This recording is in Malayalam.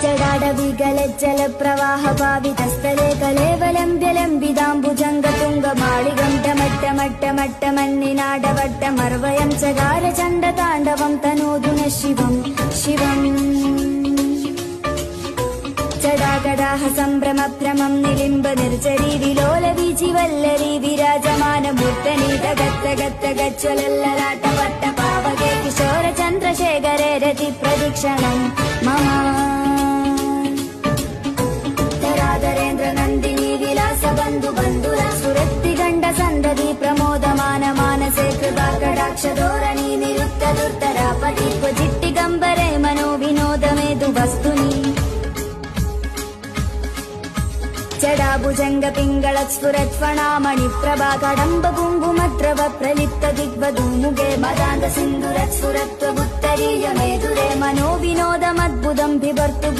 ജടാടവികലജ്ജല പ്രവാഹപാവിതസ്ഥലേ കലേവലംബ്യലംബിതാംബുജംഗതുംഗമാളികം ടമട്ടമട്ടമട്ടമന്നിനാടവട്ടമർവയം ചകാരചണ്ഡതാണ്ഡവം തനോതുന ശിവം ശിവം ജടാകടാഹ സംഭ്രമഭ്രമം നിലിംബ നിർജരീ വിലോലവീചി വല്ലരീ വിരാജമാനമൂർത്തനീതഗത്തഗത്തഗജ്വലല്ലലാട്ട പാവകേ കിശോര ചന്ദ്രശേഖരേ രതി പ്രദക്ഷിണം മമ ധരാധരേന്ദ്ര നന്ദിനി വിലാസ ബന്ധു ബന്ധുര സുരത്തിഗണ്ഡ സന്തതി പ്രമോദമാന മാനസേ കൃപാകടാക്ഷധോരണി നിരുക്ത ദുർധരാപതി ക്വചിട്ടിഗംബരേ മനോവിനോദമേതു വസ്തുനി ജടാഭുജംഗ പിംഗളസ്ഫുരത്ഫണാമണിപ്രഭാ കടംബ കുങ്കുമദ്രവ പ്രലിപ്ത ദിഗ്വധൂമുഖേ മദാന്ത സിന്ധുരത്സ്ഫുരത്വബുത്തരീയമേതുരേ മനോവിനോദമദ്ഭുതം ബിഭർത്തു